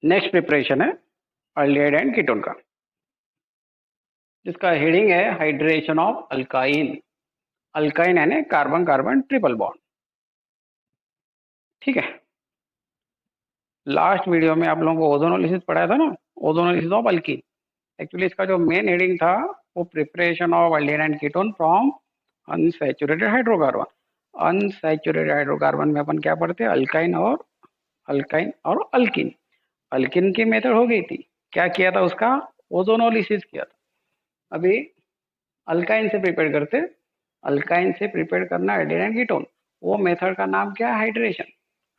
Next preparation है aldehyde and ketone का, जिसका हेडिंग है हाइड्रेशन ऑफ अल्काइन। अल्काइन यानी कार्बन कार्बन ट्रिपल बॉन्ड। ठीक है, लास्ट वीडियो में आप लोगों को ओजोनोलिसिस पढ़ाया था ना, ओजोनोलिसिस ऑफ अल्कीन। एक्चुअली इसका जो मेन हेडिंग था वो preparation of aldehyde and ketone from unsaturated hydrocarbon. Unsaturated hydrocarbon में अपन क्या पढ़ते हैं, अल्काइन और अल्कीन। अल्कीन की मेथड हो गई थी, क्या किया था उसका, ओजोनोलिसिस किया था। अभी अल्काइन से प्रिपेयर करते, अल्काइन से प्रिपेयर करना अल्डिहाइड एंड कीटोन। वो मेथड का नाम क्या है, हाइड्रेशन।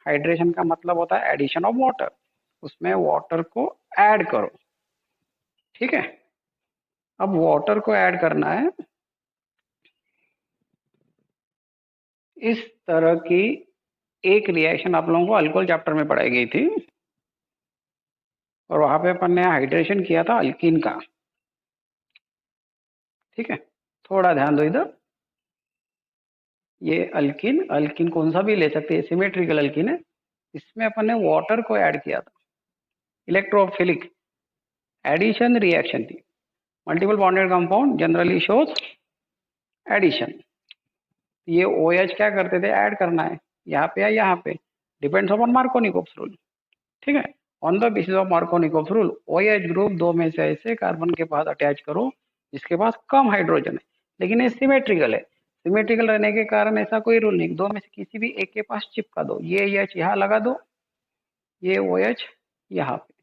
हाइड्रेशन का मतलब होता है एडिशन ऑफ वाटर, उसमें वाटर को ऐड करो। ठीक है, अब वाटर को ऐड करना है। इस तरह की एक रिएक्शन आप लोगों को अल्कोहल चैप्टर में पढ़ाई गई थी, और वहां पे अपन ने हाइड्रेशन किया था अल्कीन का। ठीक है, थोड़ा ध्यान दो इधर। ये अल्कीन, अल्कीन कौन सा भी ले सकते हैं, सिमेट्रिकल अल्कीन है। इसमें अपन ने वाटर को ऐड किया था, इलेक्ट्रोफिलिक एडिशन रिएक्शन थी। Multiple bonded compound generally shows addition. ये OH क्या करते थे, ऐड करना है यहाँ पे या यहाँ पे, डिपेंड्स अपॉन मार्कोनिकोव्स रूल। ठीक है, on the basis of Markovnikov's rule OH group दो में से ऐसे कार्बन के पास अटैच करो जिसके पास कम हाइड्रोजन है, लेकिन ये सिमेट्रिकल है। सिमेट्रिकल रहने के कारण ऐसा कोई रूल नहीं, दो में से किसी भी एक के पास चिपका दो। ये H यहाँ लगा दो, ये OH यहाँ पे।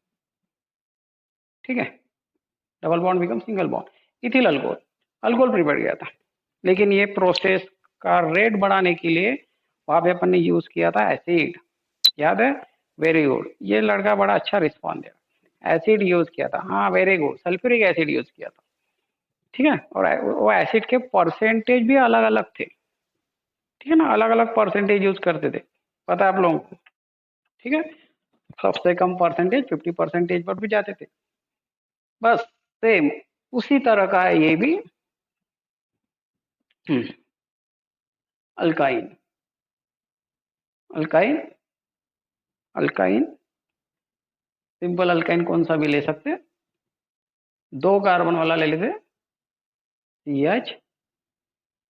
ठीक है, double bond become single bond. Ethyl alcohol, alcohol prepare किया था, लेकिन ये प्रोसेस का रेट बढ़ाने के लिए वहां पे अपन ने यूज किया था एसिड। याद है, वेरी गुड, ये लड़का बड़ा अच्छा रिस्पॉन्स दिया। एसिड यूज किया था, हाँ very good, sulphuric acid use किया था। ठीक है, और वो एसिड के परसेंटेज भी अलग अलग थे। ठीक है ना, अलग अलग परसेंटेज यूज करते थे, पता है आप लोगों को। ठीक है, सबसे कम परसेंटेज 50% पर भी जाते थे। बस सेम उसी तरह का है ये भी। Alkyne, alkyne, alkyne, simple alkyne कौन सा भी ले सकते, दो कार्बन वाला ले लेते, CH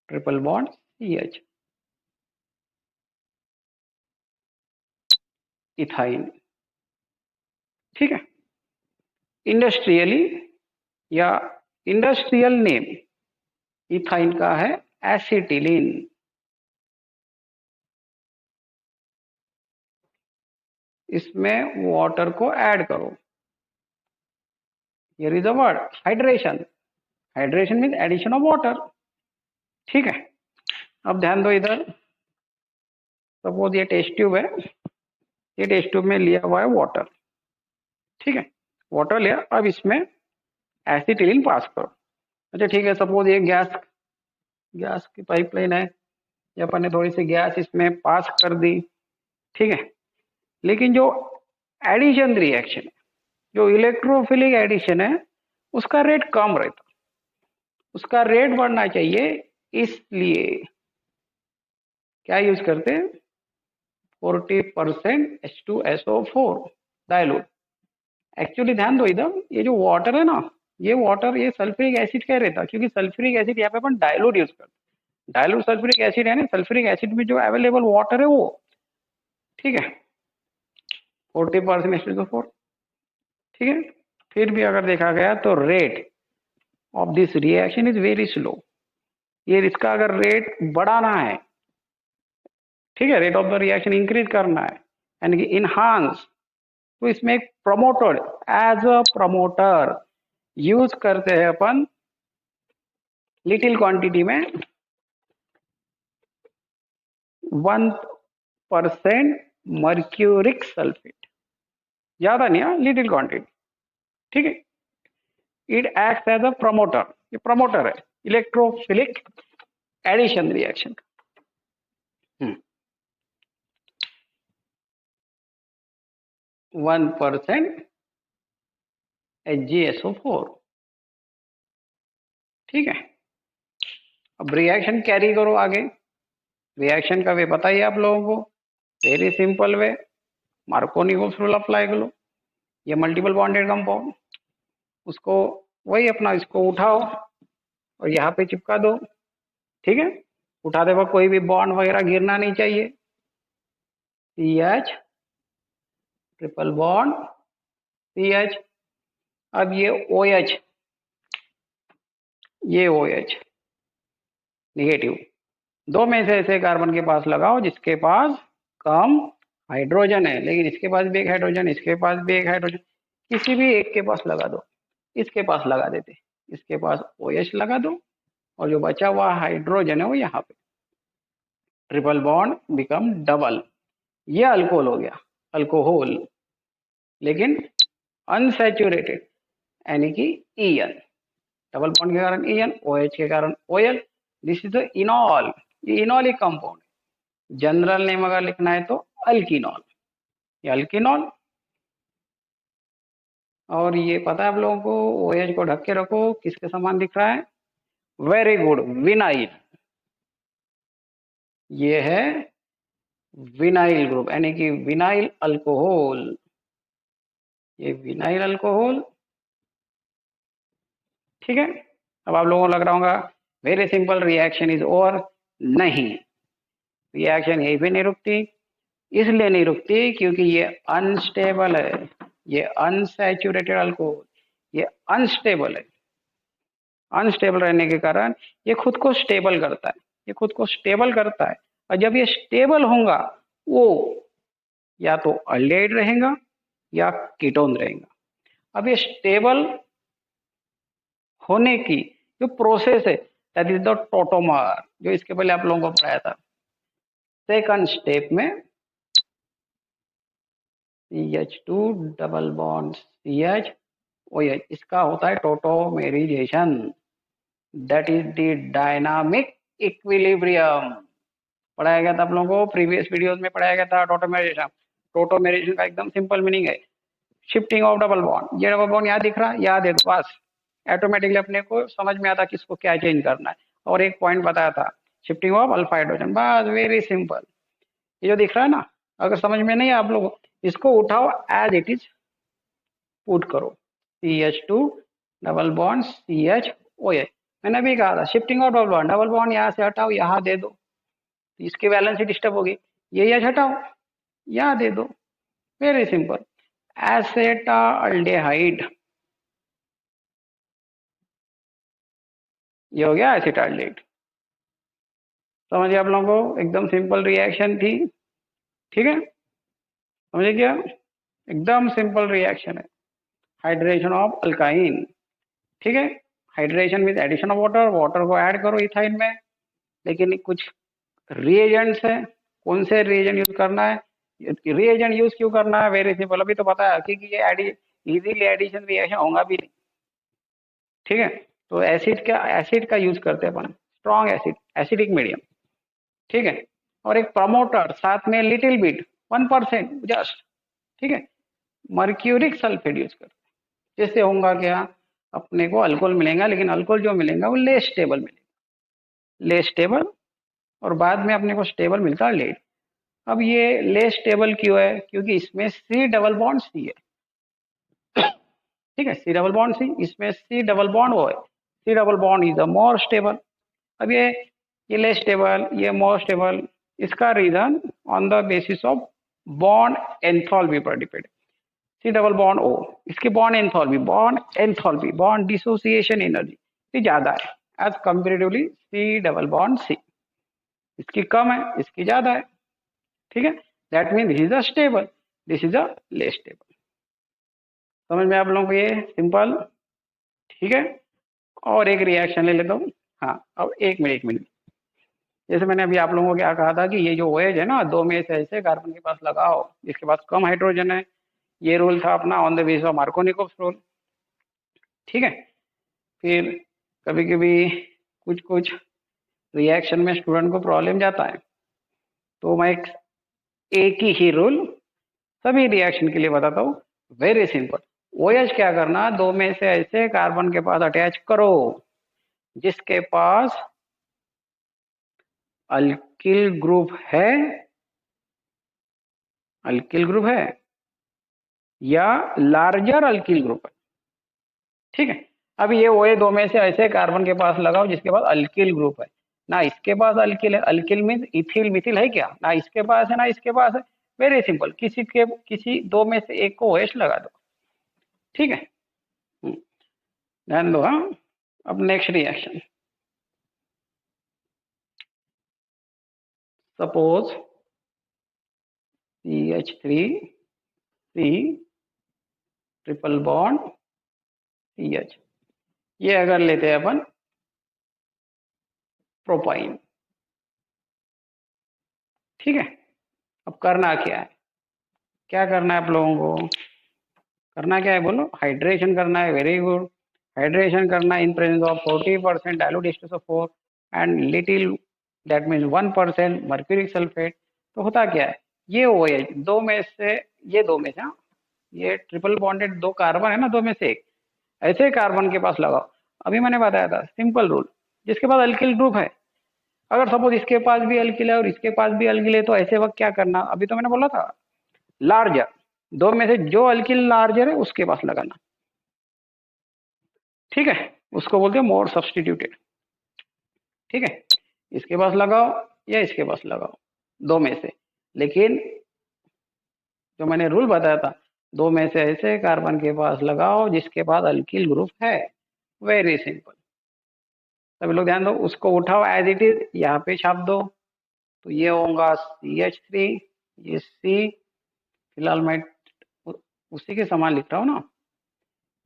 triple bond CH। Ethyne. ठीक है, इंडस्ट्रियली या इंडस्ट्रियल नेम इथाइन का है एसिटिलीन। इसमें वाटर को ऐड करो, here is the word hydration. Hydration mean addition of water. ठीक है, अब ध्यान दो इधर। सपोज ये टेस्ट ट्यूब है, ये टेस्ट ट्यूब में लिया हुआ है वाटर। ठीक है, वाटर लिया, अब इसमें एसिटिलीन पास करो। अच्छा ठीक है, सपोज ये गैस की पाइपलाइन है, ये अपन ने थोड़ी सी गैस इसमें पास कर दी। ठीक है, लेकिन जो एडिशन रिएक्शन है, जो इलेक्ट्रोफिलिक एडिशन है, उसका रेट कम रहता, उसका रेट बढ़ना चाहिए। इसलिए क्या यूज करते हैं, 40% H2SO4 डायलूट। एक्चुअली ध्यान दो इधर, ये जो वाटर है ना, ये वाटर ये सल्फ्यूरिक एसिड क्या रहता, क्योंकि सल्फ्यूरिक एसिड यहाँ पे अपन डायलूट यूज करते हैं। डायलूट सल्फ्यूरिक एसिड है ना, सल्फ्यूरिक एसिड में जो अवेलेबल वाटर है वो। ठीक है, 40% H2SO4। ठीक है, फिर भी अगर देखा गया तो rate of this reaction is very slow. ये इसका अगर रेट बढ़ाना है, ठीक है, rate of the reaction increase करना है यानी कि इनहांस, तो इसमें एक promoter, as a promoter use करते हैं अपन लिटिल क्वांटिटी में 1% मर्क्यूरिक सल्फेट। ज्यादा नहीं है, लिटिल क्वांटिटी। ठीक है, it acts as a promoter, ये प्रमोटर है इलेक्ट्रोफिलिक एडिशन रिएक्शन। 1% HgSO4। ठीक है, अब रिएक्शन कैरी करो आगे। रिएक्शन का वे बताइए आप लोगों को, very simple way, Markovnikov's rule apply करो। ये मल्टीपल बॉन्डेड कंपाउंड, उसको वही अपना इसको उठाओ और यहाँ पे चिपका दो। ठीक है, उठाते वक्त कोई भी बॉन्ड वगैरह गिरना नहीं चाहिए। CH triple bond CH। अब ये OH, ये OH निगेटिव, दो में से ऐसे कार्बन के पास लगाओ जिसके पास कम हाइड्रोजन है, लेकिन इसके पास भी एक हाइड्रोजन, इसके पास भी एक हाइड्रोजन, किसी भी एक के पास लगा दो। इसके पास लगा देते, इसके पास OH लगा दो और जो बचा हुआ हाइड्रोजन है वो यहाँ पे, ट्रिपल बॉन्ड बिकम डबल, ये अल्कोहल हो गया, अल्कोहल, लेकिन अनसैचुरेटेड, यानी कि EN, डबल बॉन्ड के कारण EN, OH के कारण OL, दिस इज द इनॉल, ये इनॉलिक कंपाउंड है। जनरल नेम अगर लिखना है तो अल्किनॉल, ये अल्किनॉल। और ये पता है आप लोगों को, OH को ढक के रखो, किसके समान दिख रहा है? Very good, vinyl. ये है विनाइल ग्रुप, यानी कि विनाइल अल्कोहल, ये विनाइल अल्कोहल। ठीक है, अब आप लोगों को लग रहा होगा very simple, reaction is over. नहीं, रिएक्शन यहीं पे नहीं रुकती, इसलिए नहीं रुकती क्योंकि ये अनस्टेबल है, ये अनसैचुरेटेड अल्कोहल, ये अनस्टेबल है। अनस्टेबल रहने के कारण ये खुद को स्टेबल करता है, ये खुद को स्टेबल करता है, और जब ये स्टेबल होगा वो या तो अल्डेहाइड रहेगा या कीटोन रहेगा। अब ये स्टेबल होने की जो प्रोसेस है, दैट इज द टोटोमर, जो इसके पहले आप लोगों को पढ़ाया था। सेकंड स्टेप में CH2 double bond CH OH, इसका होता है tautomerisation, that is the dynamic equilibrium. पढ़ाया गया था आप लोगों को, प्रीवियस वीडियोस में पढ़ाया गया था टोटोमेरिजेशन। टोटोमेरिजेशन का एकदम सिंपल मीनिंग है शिफ्टिंग ऑफ डबल बॉन्ड। ये डबल बॉन्ड यहाँ दिख रहा है, याद है तो बस ऑटोमेटिकली अपने को समझ में आता किसको क्या चेंज करना है। और एक पॉइंट बताया था, शिफ्टिंग ऑफ अल्फा हाइड्रोजन, बस वेरी सिंपल। ये जो दिख रहा है ना, अगर समझ में नहीं है आप लोग, इसको उठाओ एज इट इज पुट करो, CH2 double bond CH OH। मैंने भी कहा था शिफ्टिंग ऑफ डबल बॉन्ड यहाँ से हटाओ, यहाँ दे दो, तो इसकी वैलेंसी डिस्टर्ब होगी, ये H हटाओ, यहाँ दे दो, वेरी सिंपल। एसेटाल्डेहाइड, ये हो गया एसिटाल्डेहाइड। समझिए आप लोगों को, एकदम सिंपल रिएक्शन थी। ठीक है, समझे क्या, एकदम सिंपल रिएक्शन है, हाइड्रेशन ऑफ अल्काइन। ठीक है, hydration with addition of water, water को ऐड करो इथाइन में, लेकिन कुछ रिएजेंट्स है, कौन से रिएजेंट यूज करना है, रिएजेंट यूज क्यों करना है, वेरी सिंपल, अभी तो पता है क्योंकि ये इजीली एडिशन रिएक्शन होगा भी नहीं। ठीक है, तो एसिड का यूज करते हैं अपन, स्ट्रॉन्ग एसिड, एसिडिक मीडियम। ठीक है, और एक प्रमोटर साथ में लिटिल बिट 1% जस्ट। ठीक है, मर्क्यूरिक सल्फेट यूज करते हैं, जिससे होगा क्या, अपने को अल्कोहल मिलेगा, लेकिन अल्कोहल जो मिलेगा वो लेस स्टेबल मिलेगा, लेस स्टेबल, और बाद में अपने को स्टेबल मिलता है लेड। अब ये लेस स्टेबल क्यों है, क्योंकि इसमें C डबल बॉन्ड C है। ठीक है, C डबल बॉन्ड C, इसमें C डबल बॉन्ड O है, C double bond is the more stable. अब ये लेस स्टेबल, ये मोर स्टेबल, इसका reason on the basis of bond enthalpy पर depend. C double bond O, इसकी bond enthalpy, bond dissociation energy ज्यादा है as comparatively C double bond C, इसकी कम है, इसकी ज्यादा है। ठीक है, that mean this is a stable, this is a less stable. समझ में आप लोगों को ये सिंपल। ठीक है, और एक रिएक्शन ले लेता हूँ। हाँ, अब एक मिनट, जैसे मैंने अभी आप लोगों को क्या कहा था कि ये जो OH है ना, दो में से ऐसे कार्बन के पास लगाओ जिसके पास कम हाइड्रोजन है, ये रूल था अपना on the basis of Markovnikov rule. ठीक है, फिर कभी कभी कुछ रिएक्शन में स्टूडेंट को प्रॉब्लम जाता है, तो मैं एक ही रूल सभी रिएक्शन के लिए बताता हूँ, वेरी सिंपल। OH क्या करना, दो में से ऐसे कार्बन के पास अटैच करो जिसके पास अल्किल ग्रुप है, अल्किल ग्रुप है, या लार्जर अल्किल ग्रुप है। ठीक है, अब ये OA दो में से ऐसे कार्बन के पास लगाओ जिसके पास अल्किल ग्रुप है। ना इसके पास अल्किल है, अल्किल मीन इथिल मिथिल है क्या, ना इसके पास है ना इसके पास है। वेरी सिंपल, किसी दो में से एक को OH लगा दो। ठीक है, ध्यान दो। हाँ, अब next reaction, suppose CH3C triple bond CH, ये अगर लेते हैं अपन प्रोपाइन। ठीक है, अब करना क्या है, क्या करना है आप लोगों को, करना क्या है बोलो, हाइड्रेशन करना है। वेरी गुड, हाइड्रेशन करना इन presence of 40% dilute H2SO4 and little, that means 1% mercuric sulphate. तो होता क्या है, ये OH दो में से, ये दो में से, हाँ, ये ट्रिपल बॉन्डेड दो कार्बन है ना, दो में से एक ऐसे कार्बन के पास लगाओ। अभी मैंने बताया था सिंपल रूल, जिसके पास अल्किल ग्रुप है, अगर सपोज इसके पास भी अल्किल है और इसके पास भी अल्किल है, तो ऐसे वक्त क्या करना, अभी तो मैंने बोला था लार्जर, दो में से जो अल्किल लार्जर है उसके पास लगाना। ठीक है, उसको बोलते हैं मोर सब्सटीट्यूटेड। ठीक है, इसके पास लगाओ या इसके पास लगाओ, दो में से। लेकिन जो मैंने रूल बताया था, दो में से ऐसे कार्बन के पास लगाओ जिसके पास अल्किल ग्रुप है। वेरी सिंपल, सभी लोग ध्यान दो, उसको उठाओ एज इट इज, यहाँ पे छाप दो। तो ये होगा CH3, ये C, फिलहाल मैं उसी के समान लिख रहा हूँ ना।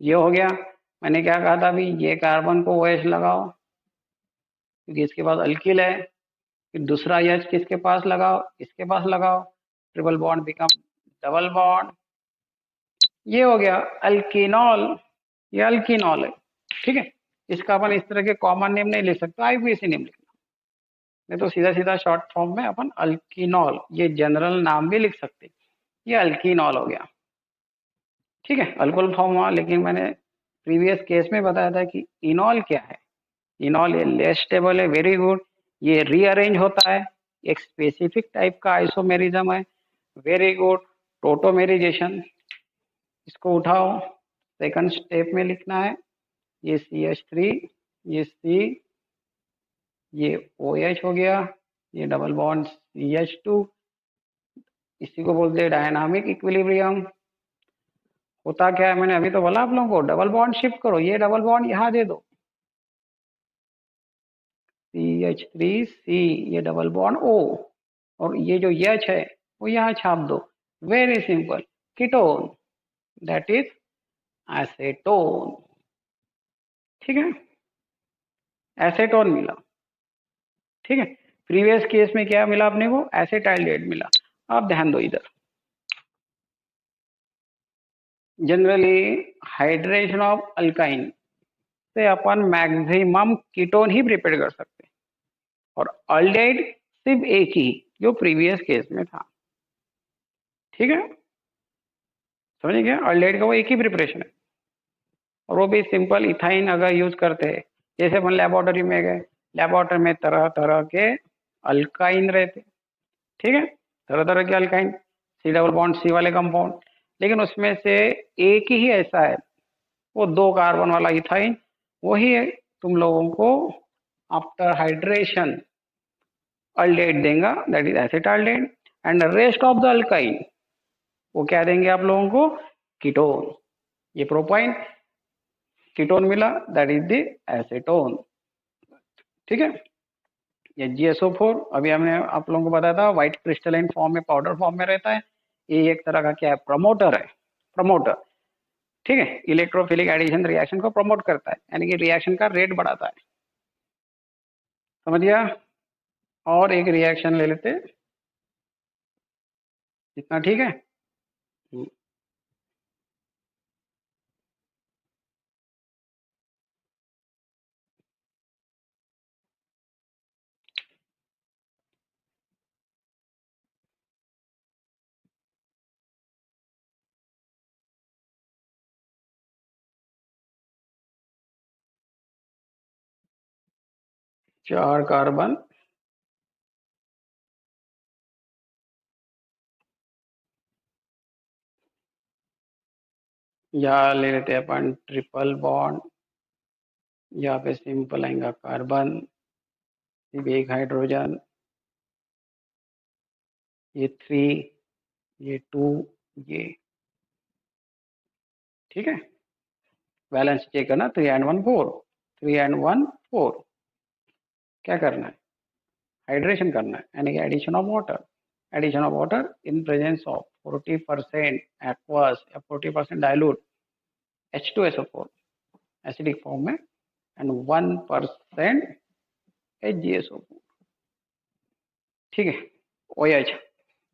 ये हो गया, मैंने क्या कहा था अभी, ये कार्बन को OH लगाओ क्योंकि इसके पास अल्किल है। फिर दूसरा H किसके पास लगाओ, इसके पास लगाओ, triple bond become double bond, ये हो गया अल्कीनॉल। ये अल्कीनॉल है। ठीक है, इसका अपन इस तरह के कॉमन नेम नहीं लिख सकते, IUPAC नेम लिखना, नहीं तो सीधा सीधा शॉर्ट फॉर्म में अपन अल्कीनॉल, ये जनरल नाम भी लिख सकते। ये अल्कीनॉल हो गया। ठीक है, अल्कोहल फॉर्म हुआ, लेकिन मैंने प्रीवियस केस में बताया था कि इनॉल क्या है। इनॉल ये लेस स्टेबल है। वेरी गुड, ये रीअरेंज होता है, एक स्पेसिफिक टाइप का आइसोमेरिज्म है। वेरी गुड, टोटोमेरिजेशन, इसको उठाओ, सेकंड स्टेप में लिखना है, ये CH3, ये C, ये OH हो गया, ये डबल बॉन्ड CH2, इसी को बोलते हैं डायनामिक इक्विलिब्रियम। होता क्या है, मैंने अभी तो बोला आप लोगों को, डबल बॉन्ड शिफ्ट करो, ये डबल बॉन्ड यहाँ दे दो, CH3C, ये डबल बॉन्ड O, और ये जो H है वो यहाँ छाप दो। Very simple, ketone, that is acetone. ठीक है, एसेटोन मिला। ठीक है, प्रीवियस केस में क्या मिला अपने को, एसेटाइल्डेट मिला। अब ध्यान दो इधर, जनरली हाइड्रेशन ऑफ अल्काइन से अपन मैक्सिमम कीटोन ही प्रिपेयर कर सकते हैं, और अल्डेहाइड सिर्फ एक ही, जो प्रीवियस केस में था। ठीक है, समझ गया, अल्डेहाइड का वो एक ही प्रिपरेशन है, और वो भी सिंपल इथाइन अगर यूज करते हैं। जैसे अपन लेबोरेटरी में गए, लेबोरेटरी में तरह तरह के अल्काइन रहते, ठीक है, तरह तरह के alkyne, C double bond C वाले कंपाउंड, लेकिन उसमें से एक ही ऐसा है, वो दो कार्बन वाला इथाइन, वही है तुम लोगों को आफ्टर हाइड्रेशन अल्डेहाइड देगा, that is acetaldehyde. And rest of the alkyne वो क्या देंगे आप लोगों को, कीटोन। ये प्रोपाइन, कीटोन मिला, दैट इज द एसीटोन। ठीक है, ये GSO4 अभी हमने आप लोगों को बताया था, व्हाइट क्रिस्टलाइन फॉर्म में, पाउडर फॉर्म में रहता है। ये एक तरह का क्या है, प्रमोटर है, प्रमोटर। ठीक है, इलेक्ट्रोफिलिक एडिशन रिएक्शन को प्रमोट करता है, यानी कि रिएक्शन का रेट बढ़ाता है। समझ गया, और एक रिएक्शन ले लेते, इतना ठीक है। 4 कार्बन यहाँ ले लेते हैं अपन ट्रिपल बॉन्ड, यहाँ पे सिंपल आएगा कार्बन, सिर्फ एक हाइड्रोजन, ये 3, ये 2, ये, ठीक है। बैलेंस चेक करना, 3 and 1 4, 3 and 1 4, क्या करना है, हाइड्रेशन करना है, यानी कि addition of water, addition of water in presence of 40% aqueous या 40% डाइल्यूट H2SO4 एसिडिक फॉर्म में एंड 1% HgSO4, ठीक है। OH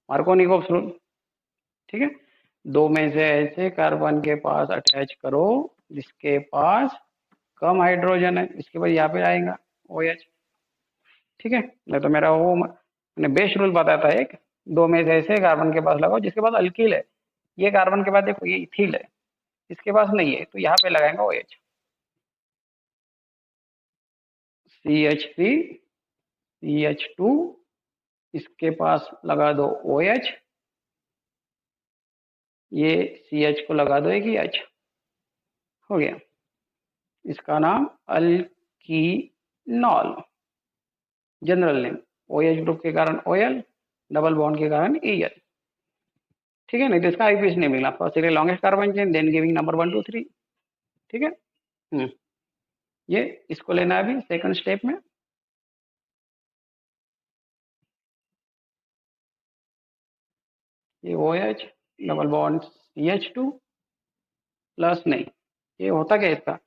मार्कोनिकोव्स रूल, ठीक है। दो में से ऐसे कार्बन के पास अटैच करो जिसके पास कम हाइड्रोजन है, इसके बाद यहाँ पे आएगा OH, ठीक है। नहीं तो मेरा वो मैंने बेस्ट रूल बताता है, एक दो में से ऐसे कार्बन के पास लगाओ जिसके पास अल्किल है, ये कार्बन के पास देखो ये इथिल है, इसके पास नहीं है, तो यहाँ पे लगाएंगे OH, CH3 CH2, इसके पास लगा दो OH, ये CH को लगा दो एक H, हो गया, इसका नाम अल्कीनॉल, जनरल नेम। OH ग्रुप के कारण OL, डबल बॉन्ड के कारण EL, ठीक है। नहीं तो इसका आईपीएस नहीं मिला, first longest carbon chain then giving number 1 2 3, ठीक है। ये इसको लेना है अभी सेकंड स्टेप में, ये OH double bond CH2 plus, नहीं ये होता क्या इसका,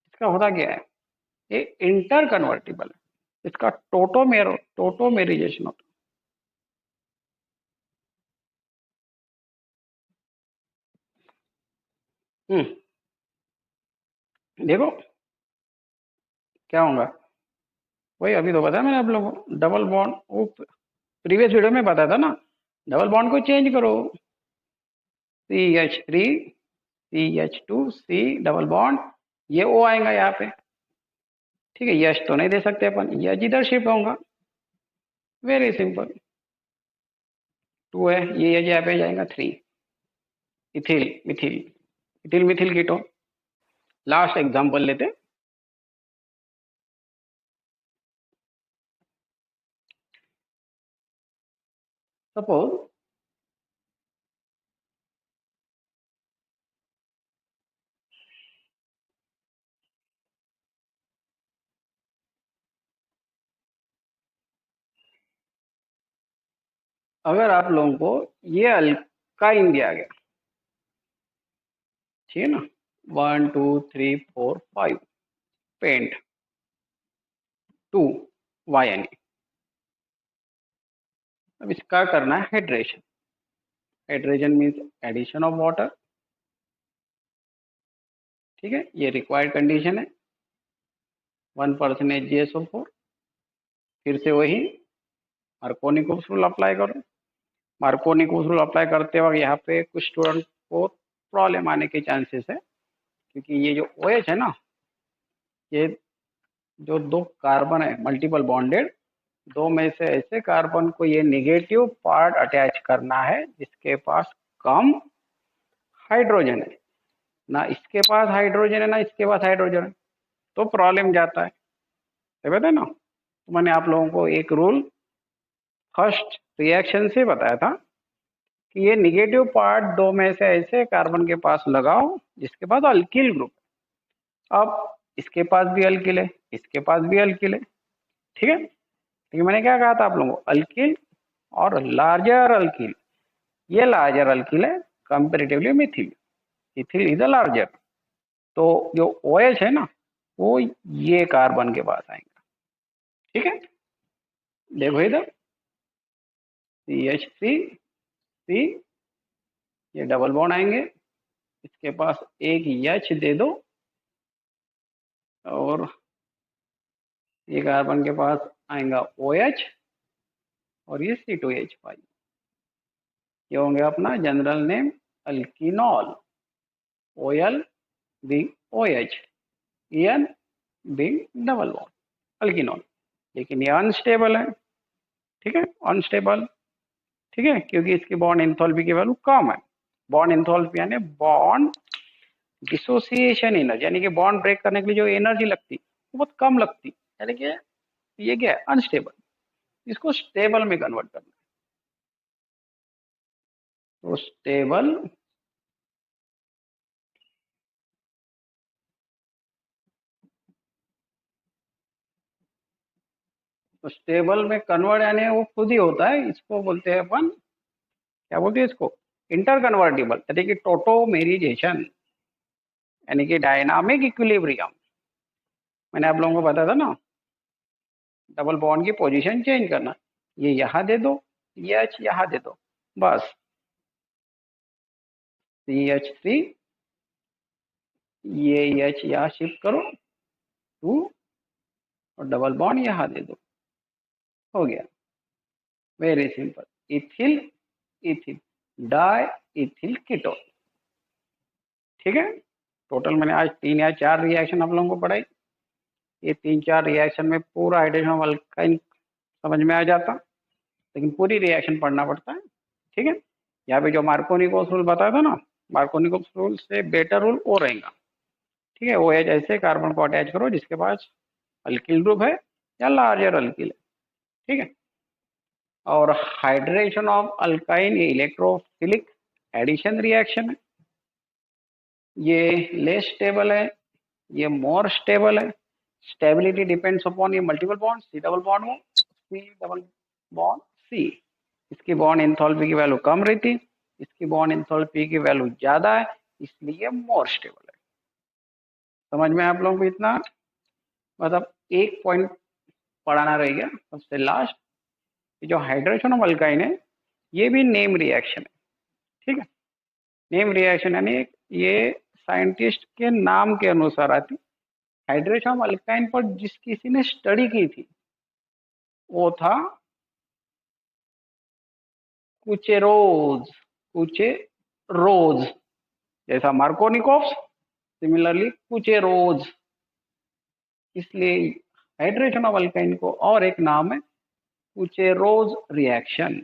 इसका होता क्या है, ये इंटर कन्वर्टिबल है, इसका टोटोमेरिजेशन होता है। देखो क्या होगा, वही अभी तो बताया मैंने आप लोगों को, डबल बॉन्ड, वो प्रीवियस वीडियो में बताया था ना, डबल बॉन्ड को चेंज करो, CH3 CH2 C double bond, ये O आएगा यहाँ पे, ठीक है। यश तो नहीं दे सकते अपन, यश इधर शिफ्ट होगा, वेरी सिंपल, 2 है, ये यश यहाँ पे जाएगा 3, ethyl Mithil, ethyl Mithil ketone. Last example लेते, सपोज अगर आप लोगों को ये अल्काइन दिया गया, ठीक है ना, 1 2 3 4 5 पेंट 2 YNE, अब इसका करना है hydration, hydration means addition of water, ठीक है। ये रिक्वायर्ड कंडीशन है, 1% HgSO4, फिर से वही मार्कोनिकोव्स रूल अप्लाई करो, मार्कोनिकोव्स रूल अप्लाई करते वक्त यहाँ पे कुछ स्टूडेंट को प्रॉब्लम आने के चांसेस है, क्योंकि ये जो OH है ना, ये जो दो कार्बन है मल्टीपल बॉन्डेड, दो में से ऐसे कार्बन को ये निगेटिव पार्ट अटैच करना है जिसके पास कम हाइड्रोजन है, ना इसके पास हाइड्रोजन है ना इसके पास हाइड्रोजन है, तो प्रॉब्लम जाता है, समझते ना। तो मैंने आप लोगों को एक रूल फर्स्ट रिएक्शन से बताया था कि ये निगेटिव पार्ट दो में से ऐसे कार्बन के पास लगाओ जिसके पास अल्किल ग्रुप, अब इसके पास भी अल्किल है, इसके पास भी अल्किल है, ठीक है। लेकिन मैंने क्या कहा था आप लोगों को, अल्किल और लार्जर अल्किल, ये लार्जर अल्किल है comparatively Mithil, ethyl is the larger, तो जो OH है ना वो ये कार्बन के पास आएगा, ठीक है। देखो इधर CH3 C, ये डबल बॉन्ड आएंगे, इसके पास एक H दे दो, और ये कार्बन के पास आएगा OH, और ये C2H5, ये होंगे अपना general name alkenol, OL being OH, EN being double bond alkenol, लेकिन ये अनस्टेबल है, ठीक है, अनस्टेबल, ठीक है, क्योंकि इसकी बॉन्ड एंथैल्पी की वैल्यू कम है, बॉन्ड एंथैल्पी यानी बॉन्ड डिसोसिएशन एनर्जी, यानी कि बॉन्ड ब्रेक करने के लिए जो एनर्जी लगती वो बहुत कम लगती, यानी कि ये क्या है, अनस्टेबल। इसको स्टेबल में कन्वर्ट करना है। तो स्टेबल में कन्वर्ट यानी वो खुद ही होता है, इसको बोलते हैं अपन, क्या बोलते हैं इसको, इंटर कन्वर्टिबल, यानी कि टोटोमेरिजेशन, यानी कि डायनामिक इक्विलिब्रियम। मैंने आप लोगों को बताया था ना, डबल बॉन्ड की पोजीशन चेंज करना, ये यहाँ दे दो, ये एच यहाँ दे दो, बस CH3, ये एच यहाँ शिफ्ट करो 2 और डबल बॉन्ड यहाँ दे दो, हो गया, very simple. Ethyl ethyl di ethyl ketone. ठीक है, टोटल मैंने आज 3 या 4 रिएक्शन आप लोगों को पढ़ाई। ये 3-4 रिएक्शन में पूरा हाइड्रोजन ऑफ अल्काइन समझ में आ जाता, लेकिन पूरी रिएक्शन पढ़ना पड़ता है। ठीक है, यहाँ पे जो मार्कोनिकोस रूल बताया था ना, मार्कोनिकोस रूल से बेटर रूल वो रहेगा। ठीक है, वो एच ऐसे कार्बन को अटैच करो जिसके पास अल्किल ग्रुप है या लार्जर अल्किल है। ठीक है, और हाइड्रेशन ऑफ अल्काइन ये इलेक्ट्रोफिलिक एडिशन रिएक्शन है, ये लेस स्टेबल है, ये मोर स्टेबल है। स्टेबिलिटी डिपेंड्स अपॉन ये multiple bond, C double bond हो, सी डबल बॉन्ड सी। इसकी बॉन्ड एंथैल्पी की वैल्यू कम रहती, इसकी बॉन्ड एंथैल्पी की वैल्यू ज्यादा है, इसलिए मोर स्टेबल है। समझ में आप लोगों को इतना, मतलब एक पॉइंट पढ़ाना रह गया सबसे लास्ट, जो हाइड्रेशन ऑफ अल्काइन है ये भी नेम रिएक्शन है। ठीक है, नेम रिएक्शन यानी ये साइंटिस्ट के नाम के अनुसार आती। हाइड्रेशन ऑफ अल्काइन पर जिस किसी ने स्टडी की थी वो था कुचेरोज, जैसा मार्कोनिकोव्स, सिमिलरली कुचेरोज, इसलिए हाइड्रेशन ऑफ अल्काइन को और एक नाम है कुचेरोज रिएक्शन।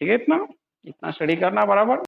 ठीक है, इतना इतना स्टडी करना बराबर।